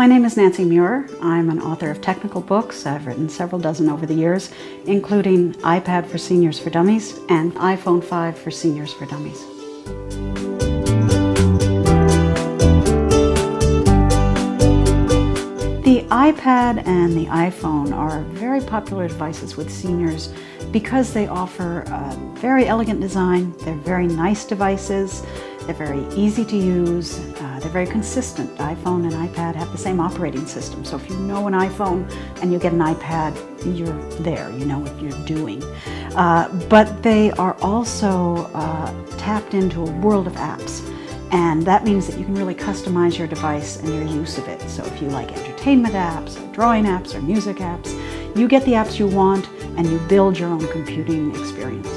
My name is Nancy Muir. I'm an author of technical books. I've written several dozen over the years, including iPad for Seniors For Dummies and iPhone 5 for Seniors For Dummies. The iPad and the iPhone are very popular devices with seniors because they offer a very elegant design. They're very nice devices. They're very easy to use. They're very consistent. iPhone and iPad have the same operating system. So if you know an iPhone and you get an iPad, you're there. You know what you're doing. But they are also tapped into a world of apps. And that means that you can really customize your device and your use of it. So if you like entertainment apps, or drawing apps, or music apps, you get the apps you want and you build your own computing experience.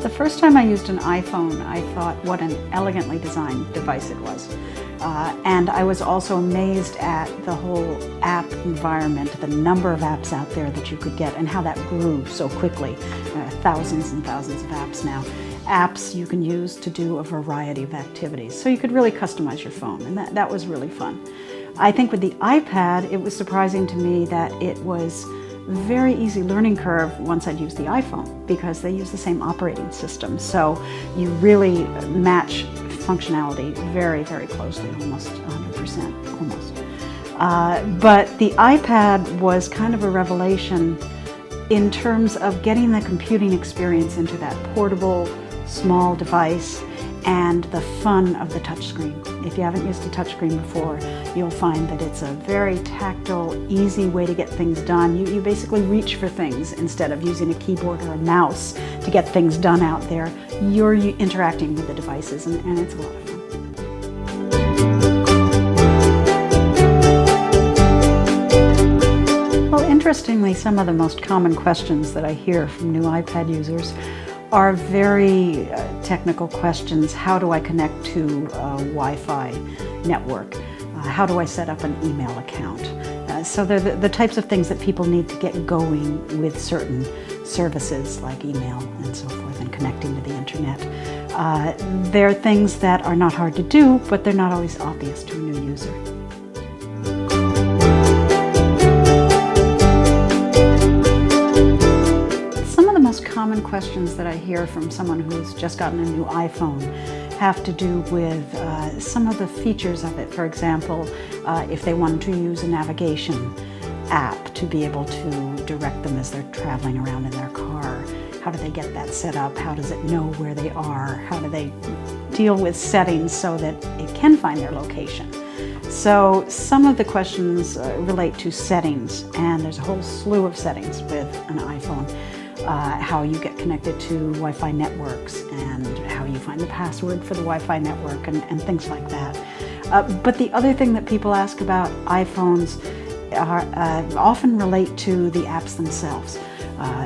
The first time I used an iPhone, I thought what an elegantly designed device it was. And I was also amazed at the whole app environment, the number of apps out there that you could get and how that grew so quickly. Thousands and thousands of apps now. Apps you can use to do a variety of activities. So you could really customize your phone, and that was really fun. I think with the iPad, it was surprising to me that it was a very easy learning curve once I'd used the iPhone, because they use the same operating system. So you really match functionality very, very closely, almost 100%, almost. But the iPad was kind of a revelation in terms of getting the computing experience into that portable, small device and the fun of the touchscreen. If you haven't used a touchscreen before, you'll find that it's a very tactile, easy way to get things done. You basically reach for things instead of using a keyboard or a mouse to get things done out there. You're interacting with the devices, and it's a lot of fun. Well, interestingly, some of the most common questions that I hear from new iPad users are very technical questions. How do I connect to a Wi-Fi network? How do I set up an email account? So they're the types of things that people need to get going with certain services like email and so forth, and connecting to the internet. They're things that are not hard to do, but they're not always obvious to a new user. Common questions that I hear from someone who's just gotten a new iPhone have to do with some of the features of it. For example, if they wanted to use a navigation app to be able to direct them as they're traveling around in their car, how do they get that set up? How does it know where they are? How do they deal with settings so that it can find their location? So some of the questions relate to settings, and there's a whole slew of settings with an iPhone. How you get connected to Wi-Fi networks, and how you find the password for the Wi-Fi network, and things like that. But the other thing that people ask about iPhones often relate to the apps themselves.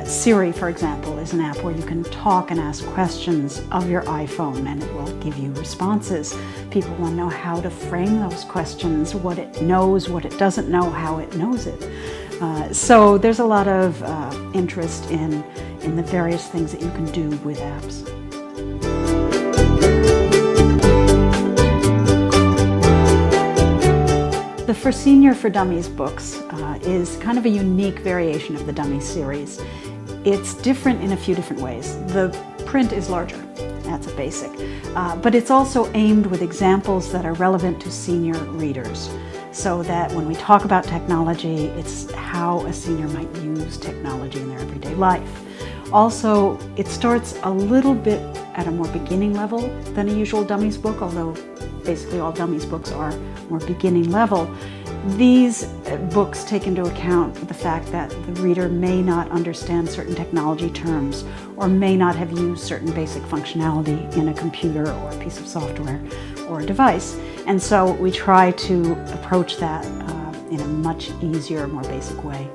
Siri, for example, is an app where you can talk and ask questions of your iPhone, and it will give you responses. People want to know how to frame those questions, what it knows, what it doesn't know, how it knows it. So there's a lot of interest in the various things that you can do with apps. The For Senior For Dummies books is kind of a unique variation of the Dummies series. It's different in a few different ways. The print is larger. That's a basic. But it's also aimed with examples that are relevant to senior readers, so that when we talk about technology, it's how a senior might use technology in their everyday life. Also, it starts a little bit at a more beginning level than a usual Dummies book, although basically all Dummies books are more beginning level. These books take into account the fact that the reader may not understand certain technology terms, or may not have used certain basic functionality in a computer or a piece of software or a device. And so we try to approach that in a much easier, more basic way.